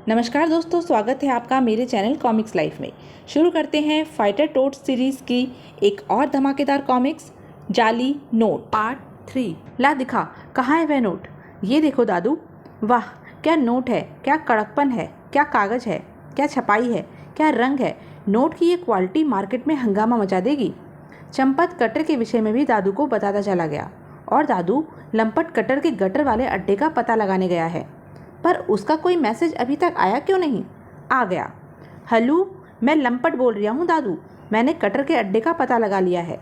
नमस्कार दोस्तों, स्वागत है आपका मेरे चैनल कॉमिक्स लाइफ में। शुरू करते हैं फाइटर टोड्स सीरीज़ की एक और धमाकेदार कॉमिक्स, जाली नोट पार्ट 3। ला दिखा, कहाँ है वह नोट? ये देखो दादू, वाह क्या नोट है, क्या कड़कपन है, क्या कागज़ है, क्या छपाई है, क्या रंग है। नोट की ये क्वालिटी मार्केट में हंगामा मचा देगी। चंपत कटर के विषय में भी दादू को बताता चला गया और दादू लंपट कटर के गटर वाले अड्डे का पता लगाने गया है, पर उसका कोई मैसेज अभी तक आया क्यों नहीं? आ गया। हेलो, मैं लंपट बोल रहा हूँ दादू, मैंने कटर के अड्डे का पता लगा लिया है।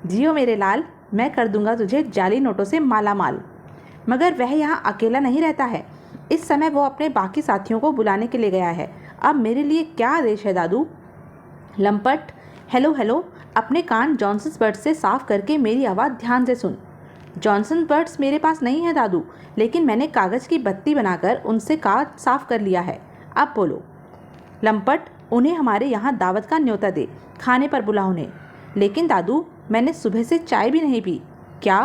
जियो मेरे लाल, मैं कर दूंगा तुझे जाली नोटों से माला माल। मगर वह यहाँ अकेला नहीं रहता है, इस समय वो अपने बाकी साथियों को बुलाने के लिए गया है। अब मेरे लिए क्या आदेश है दादू? लंपट, हेलो हेलो, अपने कान जॉनसन्स बर्ड्स से साफ करके मेरी आवाज़ ध्यान से सुन। जॉनसन बर्ड्स मेरे पास नहीं है दादू, लेकिन मैंने कागज़ की बत्ती बनाकर उनसे कान साफ कर लिया है। अब बोलो। लंपट, उन्हें हमारे यहाँ दावत का न्योता दे, खाने पर बुला उन्हें। लेकिन दादू, मैंने सुबह से चाय भी नहीं पी। क्या?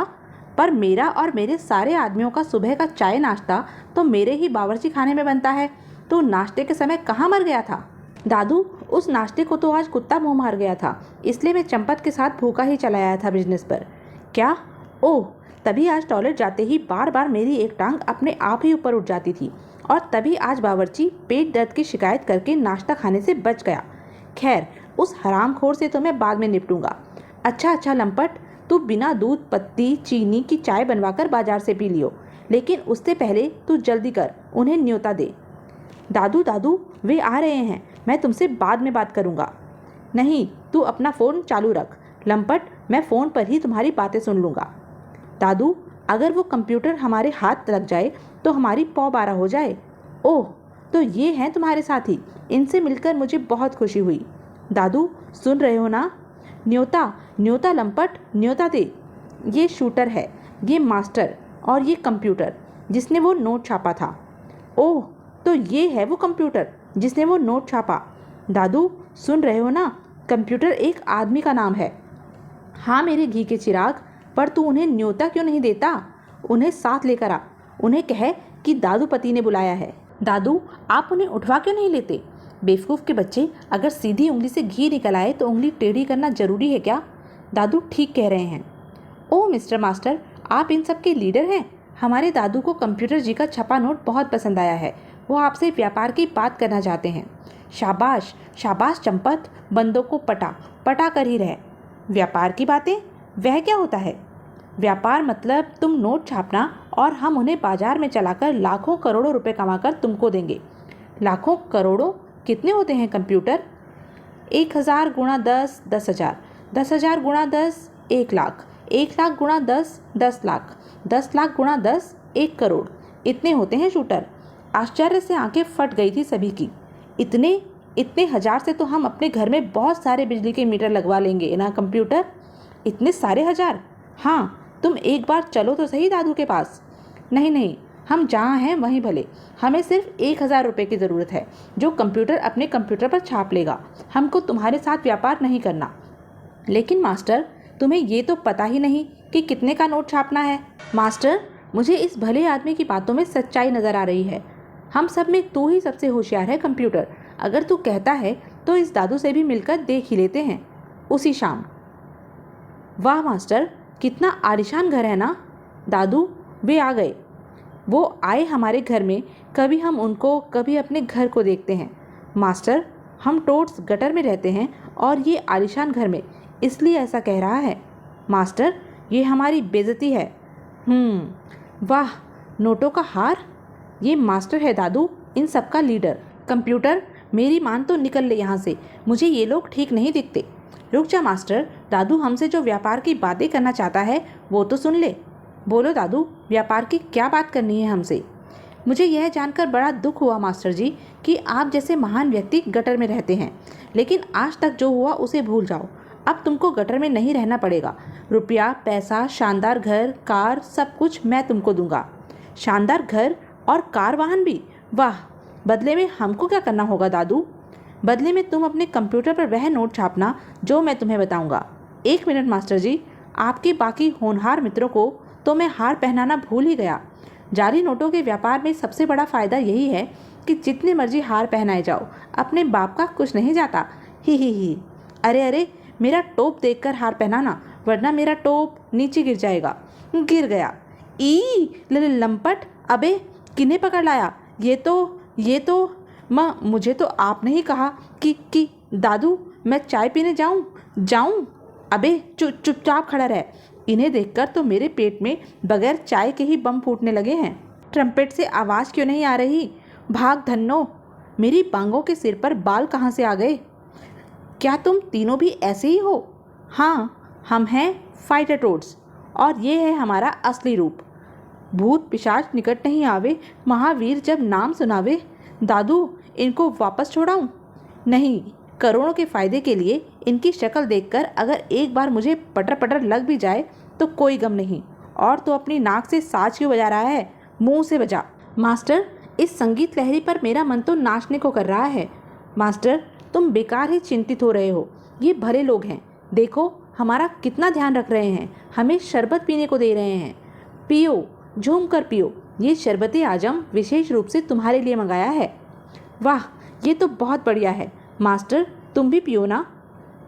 पर मेरा और मेरे सारे आदमियों का सुबह का चाय नाश्ता तो मेरे ही बावर्ची खाने में बनता है। तो नाश्ते के समय कहाँ मर गया था? दादू, उस नाश्ते को तो आज कुत्ता मुँह मार गया था, इसलिए मैं चंपत के साथ भूखा ही चला आया था बिजनेस पर। क्या? ओह, तभी आज टॉयलेट जाते ही बार बार मेरी एक टांग अपने आप ही ऊपर उठ जाती थी, और तभी आज बावर्ची पेट दर्द की शिकायत करके नाश्ता खाने से बच गया। खैर, उस हरामखोर से तो मैं बाद में निपटूंगा। अच्छा लंपट, तू बिना दूध पत्ती चीनी की चाय बनवाकर बाजार से पी लियो, लेकिन उससे पहले तू जल्दी कर, उन्हें न्योता दे। दादू, वे आ रहे हैं, मैं तुमसे बाद में बात करूँगा। नहीं, तू अपना फ़ोन चालू रख लंपट, मैं फ़ोन पर ही तुम्हारी बातें सुन लूँगा। दादू, अगर वो कंप्यूटर हमारे हाथ लग जाए तो हमारी पौ बारह हो जाए। ओह, तो ये हैं तुम्हारे साथी, इनसे मिलकर मुझे बहुत खुशी हुई। दादू, सुन रहे हो ना? न्योता लंपट, न्योता दे। ये शूटर है, ये मास्टर, और ये कंप्यूटर जिसने वो नोट छापा था। ओह, तो ये है वो कंप्यूटर जिसने वो नोट छापा। दादू, सुन रहे हो ना? कंप्यूटर एक आदमी का नाम है। हाँ मेरे घी के चिराग, पर तू उन्हें न्योता क्यों नहीं देता? उन्हें साथ लेकर आ, उन्हें कहे कि दादू पति ने बुलाया है। दादू, आप उन्हें उठवा क्यों नहीं लेते? बेवकूफ़ के बच्चे, अगर सीधी उंगली से घी निकल आए तो उंगली टेढ़ी करना जरूरी है क्या? दादू ठीक कह रहे हैं। ओह मिस्टर मास्टर, आप इन सब के लीडर हैं। हमारे दादू को कंप्यूटर जी का छपा नोट बहुत पसंद आया है, वो आपसे व्यापार की बात करना चाहते हैं। शाबाश शाबाश चंपत, बंदों को पटा कर ही रहे। व्यापार की बातें? वह क्या होता है? व्यापार मतलब तुम नोट छापना और हम उन्हें बाजार में चलाकर लाखों करोड़ों रुपए कमाकर तुमको देंगे। लाखों करोड़ों कितने होते हैं कंप्यूटर? 1000 गुणा 10, 10,000, 10,000 गुणा 10, 1,00,000, 1,00,000 गुणा 10, 10,00,000, 10,00,000 गुणा 10, 1 करोड़। इतने होते हैं शूटर। आश्चर्य से आंखें फट गई थी सभी की। इतने हजार से तो हम अपने घर में बहुत सारे बिजली के मीटर लगवा लेंगे ना कंप्यूटर। इतने सारे हजार? हाँ, तुम एक बार चलो तो सही दादू के पास। नहीं, हम जहाँ हैं वहीं भले। हमें सिर्फ 1,000 रुपये की ज़रूरत है, जो कंप्यूटर अपने कंप्यूटर पर छाप लेगा। हमको तुम्हारे साथ व्यापार नहीं करना। लेकिन मास्टर, तुम्हें ये तो पता ही नहीं कि कितने का नोट छापना है। मास्टर, मुझे इस भले आदमी की बातों में सच्चाई नज़र आ रही है। हम सब में तू ही सबसे होशियार है कंप्यूटर। अगर तू कहता है तो इस दादू से भी मिलकर देख ही लेते हैं उसी शाम। वाह मास्टर, कितना आलिशान घर है ना? दादू, वे आ गए। वो आए हमारे घर में, कभी हम उनको कभी अपने घर को देखते हैं। मास्टर, हम टोड्स गटर में रहते हैं और ये आलिशान घर में, इसलिए ऐसा कह रहा है। मास्टर, ये हमारी बेइज्जती है। वाह, नोटों का हार। ये मास्टर है दादू, इन सब का लीडर। कंप्यूटर, मेरी मान तो निकल ले यहाँ से, मुझे ये लोग ठीक नहीं दिखते। रुक जा मास्टर, दादू हमसे जो व्यापार की बातें करना चाहता है वो तो सुन ले। बोलो दादू, व्यापार की क्या बात करनी है हमसे? मुझे यह जानकर बड़ा दुख हुआ मास्टर जी कि आप जैसे महान व्यक्ति गटर में रहते हैं, लेकिन आज तक जो हुआ उसे भूल जाओ। अब तुमको गटर में नहीं रहना पड़ेगा। रुपया पैसा, शानदार घर कार, सब कुछ मैं तुमको दूंगा। शानदार घर और कार वाहन भी? वाह! बदले में हमको क्या करना होगा दादू? बदले में तुम अपने कंप्यूटर पर वह नोट छापना जो मैं तुम्हें बताऊंगा। 1 मिनट मास्टर जी, आपके बाकी होनहार मित्रों को तो मैं हार पहनाना भूल ही गया। जाली नोटों के व्यापार में सबसे बड़ा फ़ायदा यही है कि जितनी मर्जी हार पहनाए जाओ, अपने बाप का कुछ नहीं जाता। ही। अरे अरे, मेरा टोप देखकर हार पहनाना, वरना मेरा टोप नीचे गिर जाएगा। गिर गया। ई लंपट, अबे किन्हें पकड़ लाया? ये तो माँ, मुझे तो आपने ही कहा कि दादू मैं चाय पीने जाऊं। अबे चुपचाप खड़ा रह। इन्हें देखकर तो मेरे पेट में बगैर चाय के ही बम फूटने लगे हैं। ट्रम्पेट से आवाज़ क्यों नहीं आ रही? भाग धन्नो, मेरी बांगों के सिर पर बाल कहाँ से आ गए? क्या तुम तीनों भी ऐसे ही हो? हाँ, हम हैं फाइटर टोड्स और ये है हमारा असली रूप। भूत पिशाच निकट नहीं आवे, महावीर जब नाम सुनावे। दादू, इनको वापस छोड़ाऊं? नहीं, करोड़ों के फायदे के लिए इनकी शक्ल देखकर अगर एक बार मुझे पटर पटर लग भी जाए तो कोई गम नहीं। और तो अपनी नाक से साज क्यों बजा रहा है? मुंह से बजा। मास्टर, इस संगीत लहरी पर मेरा मन तो नाचने को कर रहा है। मास्टर, तुम बेकार ही चिंतित हो रहे हो। ये भले लोग हैं, देखो हमारा कितना ध्यान रख रहे हैं, हमें शरबत पीने को दे रहे हैं। पियो, झूम कर पियो, ये शरबत आजम विशेष रूप से तुम्हारे लिए मंगाया है। वाह, ये तो बहुत बढ़िया है। मास्टर, तुम भी पियो ना।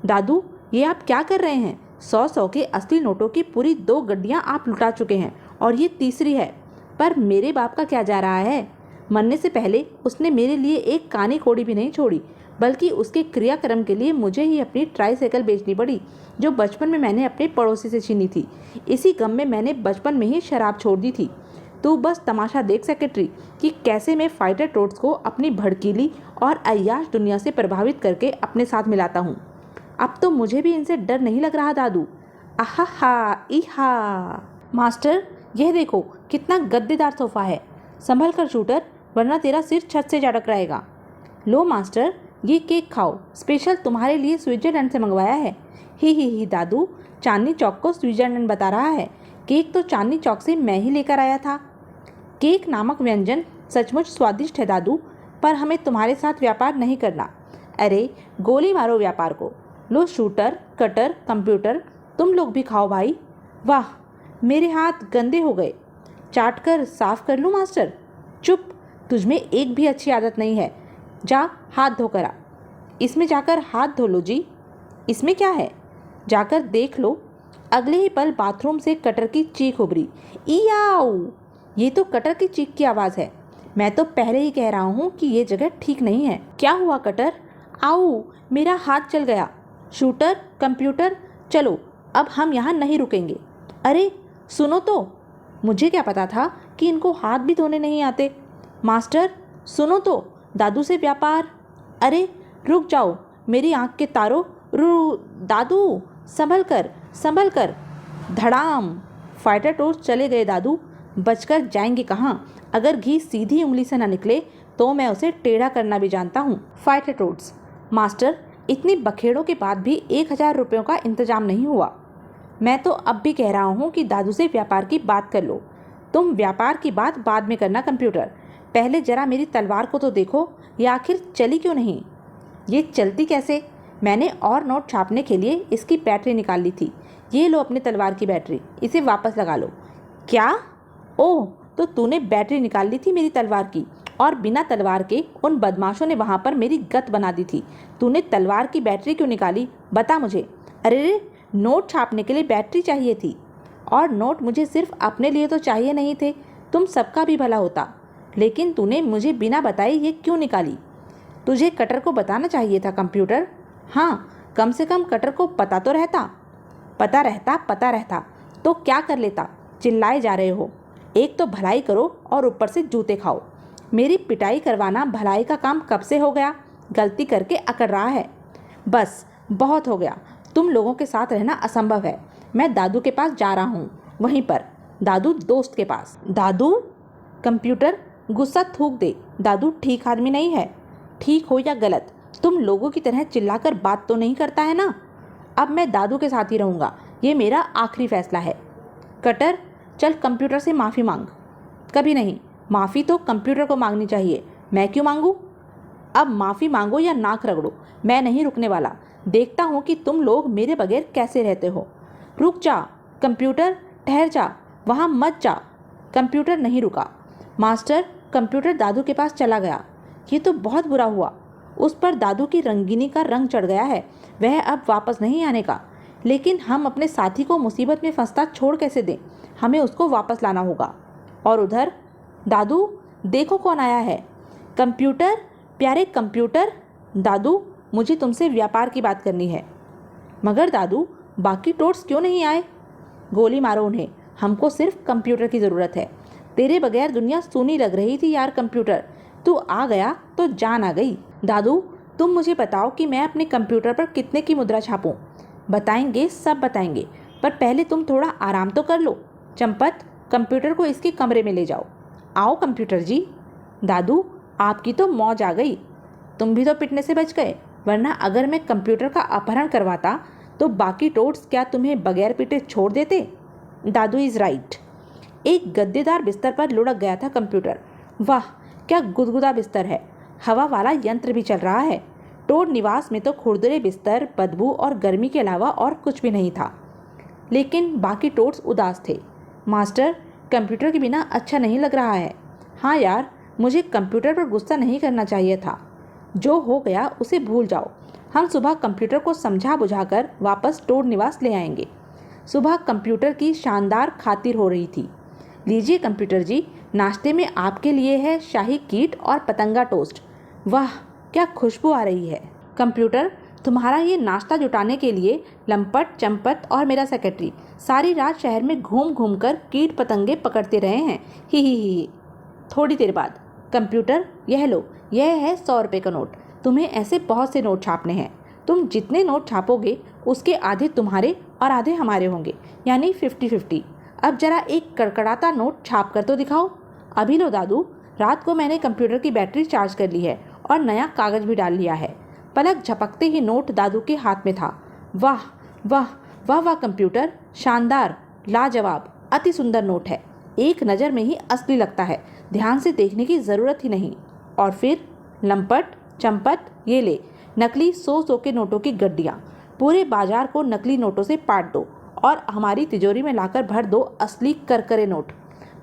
दादू, ये आप क्या कर रहे हैं? 100 के असली नोटों की पूरी 2 गड्डियाँ आप लुटा चुके हैं और ये तीसरी है। पर मेरे बाप का क्या जा रहा है? मरने से पहले उसने मेरे लिए एक कानी कोड़ी भी नहीं छोड़ी, बल्कि उसके क्रियाक्रम के लिए मुझे ही अपनी ट्राईसाइकिल बेचनी पड़ी, जो बचपन में मैंने अपने पड़ोसी से छीनी थी। इसी गम में मैंने बचपन में ही शराब छोड़ दी थी। तू बस तमाशा देख सेक्रेटरी कि कैसे मैं फाइटर टोड्स को अपनी भड़कीली और अय्याश दुनिया से प्रभावित करके अपने साथ मिलाता हूँ। अब तो मुझे भी इनसे डर नहीं लग रहा दादू। आहा इहा। मास्टर, यह देखो कितना गद्देदार सोफा है। संभल कर शूटर, वरना तेरा सिर छत से जा टकराएगा। लो मास्टर, ये केक खाओ, स्पेशल तुम्हारे लिए स्विट्जरलैंड से मंगवाया है। ही दादू, चांदनी चौक को स्विट्जरलैंड बता रहा है। केक तो चांदनी चौक से मैं ही लेकर आया था। केक नामक व्यंजन सचमुच स्वादिष्ट है दादू, पर हमें तुम्हारे साथ व्यापार नहीं करना। अरे गोली मारो व्यापार को। लो शूटर, कटर, कंप्यूटर, तुम लोग भी खाओ भाई। वाह, मेरे हाथ गंदे हो गए। चाट कर साफ कर लूँ मास्टर? चुप, तुझमें एक भी अच्छी आदत नहीं है। जा हाथ धोकर आ। इसमें जाकर हाथ धो लो जी। इसमें क्या है? जाकर देख लो। अगले ही पल बाथरूम से कटर की चीख उभरी। इयाऊ! ये तो कटर की चीख की आवाज़ है। मैं तो पहले ही कह रहा हूँ कि ये जगह ठीक नहीं है। क्या हुआ कटर? आओ, मेरा हाथ जल गया। शूटर, कंप्यूटर, चलो अब हम यहाँ नहीं रुकेंगे। अरे सुनो तो, मुझे क्या पता था कि इनको हाथ भी धोने नहीं आते। मास्टर सुनो तो, दादू से व्यापार। अरे रुक जाओ मेरी आँख के तारों। दादू, संभल कर। धड़ाम। फाइटर टोस्ट चले गए दादू। बचकर जाएंगे कहाँ? अगर घी सीधी उंगली से ना निकले तो मैं उसे टेढ़ा करना भी जानता हूँ। Fighter toads. मास्टर, इतनी बखेड़ों के बाद भी 1000 रुपयों का इंतजाम नहीं हुआ। मैं तो अब भी कह रहा हूँ कि दादू से व्यापार की बात कर लो। तुम व्यापार की बात बाद में करना कंप्यूटर, पहले जरा मेरी तलवार को तो देखो, ये आखिर चली क्यों नहीं? ये चलती कैसे? मैंने और नोट छापने के लिए इसकी बैटरी निकाल ली थी। ये लो अपनी तलवार की बैटरी, इसे वापस लगा लो। क्या? ओह, तो तूने बैटरी निकाल ली थी मेरी तलवार की, और बिना तलवार के उन बदमाशों ने वहाँ पर मेरी गत बना दी थी। तूने तलवार की बैटरी क्यों निकाली? बता मुझे। अरे नोट छापने के लिए बैटरी चाहिए थी, और नोट मुझे सिर्फ अपने लिए तो चाहिए नहीं थे, तुम सबका भी भला होता। लेकिन तूने मुझे बिना बताए ये क्यों निकाली? तुझे कटर को बताना चाहिए था कंप्यूटर। हाँ, कम से कम कटर को पता तो रहता। पता रहता तो क्या कर लेता? चिल्लाए जा रहे हो। एक तो भलाई करो और ऊपर से जूते खाओ। मेरी पिटाई करवाना भलाई का काम कब से हो गया? गलती करके अकड़ रहा है। बस बहुत हो गया, तुम लोगों के साथ रहना असंभव है। मैं दादू के पास जा रहा हूँ, वहीं पर दादू दोस्त के पास। दादू? कंप्यूटर गुस्सा थूक दे। दादू ठीक आदमी नहीं है। ठीक हो या गलत, तुम लोगों की तरह चिल्लाकर बात तो नहीं करता है ना? अब मैं दादू के साथ ही रहूँगा, ये मेरा आखिरी फैसला है। कटर, चल कंप्यूटर से माफ़ी मांग। कभी नहीं, माफ़ी तो कंप्यूटर को मांगनी चाहिए, मैं क्यों मांगूँ? अब माफ़ी मांगो या नाक रगड़ो, मैं नहीं रुकने वाला। देखता हूँ कि तुम लोग मेरे बगैर कैसे रहते हो। रुक जा कंप्यूटर, ठहर जा, वहाँ मत जा। कंप्यूटर नहीं रुका। मास्टर, कंप्यूटर दादू के पास चला गया। ये तो बहुत बुरा हुआ। उस पर दादू की रंगीनी का रंग चढ़ गया है, वह अब वापस नहीं आने का। लेकिन हम अपने साथी को मुसीबत में फंसता छोड़ कैसे दें? हमें उसको वापस लाना होगा। और उधर, दादू देखो कौन आया है। कंप्यूटर, प्यारे कंप्यूटर। दादू, मुझे तुमसे व्यापार की बात करनी है। मगर दादू, बाकी टोट्स क्यों नहीं आए? गोली मारो उन्हें, हमको सिर्फ कंप्यूटर की ज़रूरत है। तेरे बगैर दुनिया सूनी लग रही थी यार कंप्यूटर, तू आ गया तो जान आ गई। दादू, तुम मुझे बताओ कि मैं अपने कंप्यूटर पर कितने की मुद्रा छापूं? बताएंगे, सब बताएंगे, पर पहले तुम थोड़ा आराम तो कर लो। चंपत, कंप्यूटर को इसके कमरे में ले जाओ। आओ कंप्यूटर जी। दादू, आपकी तो मौज आ गई, तुम भी तो पिटने से बच गए, वरना अगर मैं कंप्यूटर का अपहरण करवाता तो बाकी टोट्स क्या तुम्हें बगैर पिटे छोड़ देते? दादू इज़ राइट। एक गद्देदार बिस्तर पर लुढ़क गया था कंप्यूटर। वाह, क्या गुदगुदा बिस्तर है, हवा वाला यंत्र भी चल रहा है। टोड निवास में तो खुरदरे बिस्तर, बदबू और गर्मी के अलावा और कुछ भी नहीं था। लेकिन बाकी टोट्स उदास थे। मास्टर, कंप्यूटर के बिना अच्छा नहीं लग रहा है। हाँ यार, मुझे कंप्यूटर पर गुस्सा नहीं करना चाहिए था। जो हो गया उसे भूल जाओ। हम सुबह कंप्यूटर को समझा बुझाकर वापस टोड निवास ले आएंगे। सुबह कंप्यूटर की शानदार खातिर हो रही थी। लीजिए कंप्यूटर जी, नाश्ते में आपके लिए है शाही कीट और पतंगा टोस्ट। वाह, क्या खुशबू आ रही है। कंप्यूटर, तुम्हारा ये नाश्ता जुटाने के लिए लंपट, चंपत और मेरा सेक्रेटरी सारी रात शहर में घूम घूम कर कीट पतंगे पकड़ते रहे हैं। ही। थोड़ी देर बाद, कंप्यूटर यह लो, यह है 100 रुपये का नोट। तुम्हें ऐसे बहुत से नोट छापने हैं। तुम जितने नोट छापोगे उसके आधे तुम्हारे और आधे हमारे होंगे, यानी 50-50। अब जरा एक कड़कड़ाता नोट छाप कर तो दिखाओ। अभी लो दादू, रात को मैंने कंप्यूटर की बैटरी चार्ज कर ली है और नया कागज भी डाल लिया है। पलक झपकते ही नोट दादू के हाथ में था। वाह वाह वाह वाह कंप्यूटर, शानदार, लाजवाब, अति सुंदर नोट है। एक नज़र में ही असली लगता है, ध्यान से देखने की ज़रूरत ही नहीं। और फिर लंपट, चंपत, ये ले नकली 100 के नोटों की गड्डियाँ। पूरे बाजार को नकली नोटों से पाट दो और हमारी तिजोरी में लाकर भर दो असली करकरे नोट।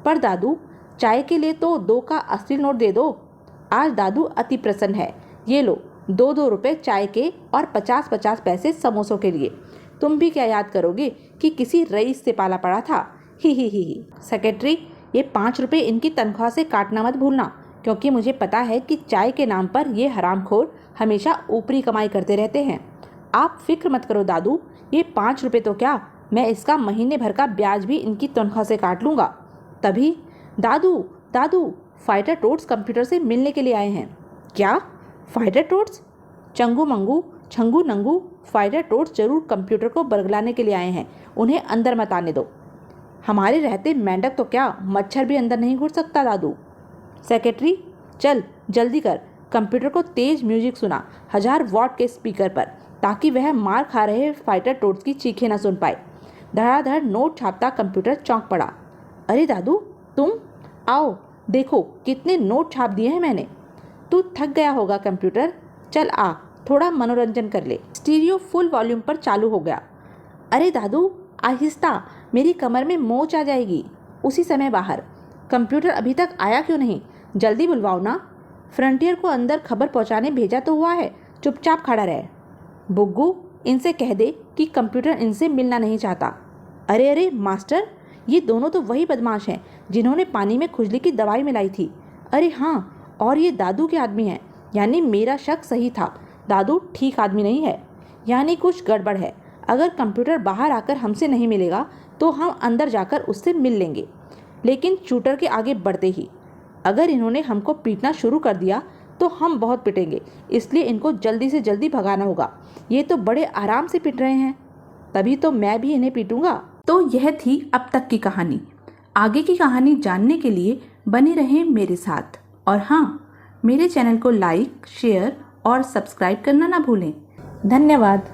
पर दादू, चाय के लिए तो 2 का असली नोट दे दो। आज दादू अति प्रसन्न है। ये लो 2-2 रुपये चाय के और 50-50 पैसे समोसों के लिए। तुम भी क्या याद करोगे कि किसी रईस से पाला पड़ा था। ही। सेक्रेटरी, ये 5 रुपये इनकी तनख्वाह से काटना मत भूलना, क्योंकि मुझे पता है कि चाय के नाम पर ये हरामखोर हमेशा ऊपरी कमाई करते रहते हैं। आप फिक्र मत करो दादू, ये 5 रुपये तो क्या, मैं इसका महीने भर का ब्याज भी इनकी तनख्वाह से काट लूँगा। तभी दादू, फाइटर टोट्स कंप्यूटर से मिलने के लिए आए हैं। क्या? फाइटर टोट्स? चंगू मंगू, छंगू नंगू, फाइटर टोट्स जरूर कंप्यूटर को बरगलाने के लिए आए हैं। उन्हें अंदर मत आने दो। हमारे रहते मेंढक तो क्या, मच्छर भी अंदर नहीं घुस सकता दादू। सेक्रेटरी, चल जल्दी कर, कंप्यूटर को तेज म्यूजिक सुना 1000 वॉट के स्पीकर पर, ताकि वह मार खा रहे फाइटर टोट्स की चीखें न सुन पाए। धड़ाधड़ नोट छापता कंप्यूटर चौंक पड़ा। अरे दादू, तुम आओ, देखो कितने नोट छाप दिए हैं मैंने। तू थक गया होगा कंप्यूटर, चल आ, थोड़ा मनोरंजन कर ले। स्टीरियो फुल वॉल्यूम पर चालू हो गया। अरे दादू, आहिस्ता, मेरी कमर में मोच आ जाएगी। उसी समय बाहर, कंप्यूटर अभी तक आया क्यों नहीं? जल्दी बुलवाओ ना। फ्रंटियर को अंदर खबर पहुंचाने भेजा तो हुआ है, चुपचाप खड़ा रहे। बुग्गू, इनसे कह दे कि कंप्यूटर इनसे मिलना नहीं चाहता। अरे मास्टर, ये दोनों तो वही बदमाश हैं जिन्होंने पानी में खुजली की दवाई मिलाई थी। अरे हाँ, और ये दादू के आदमी हैं, यानी मेरा शक सही था, दादू ठीक आदमी नहीं है, यानी कुछ गड़बड़ है। अगर कंप्यूटर बाहर आकर हमसे नहीं मिलेगा तो हम अंदर जाकर उससे मिल लेंगे। लेकिन शूटर के आगे बढ़ते ही अगर इन्होंने हमको पीटना शुरू कर दिया तो हम बहुत पिटेंगे, इसलिए इनको जल्दी से जल्दी भगाना होगा। ये तो बड़े आराम से पिट रहे हैं, तभी तो मैं भी इन्हें पीटूंगा। तो यह थी अब तक की कहानी। आगे की कहानी जानने के लिए बने रहें मेरे साथ। और हाँ, मेरे चैनल को लाइक, शेयर और सब्सक्राइब करना ना भूलें। धन्यवाद।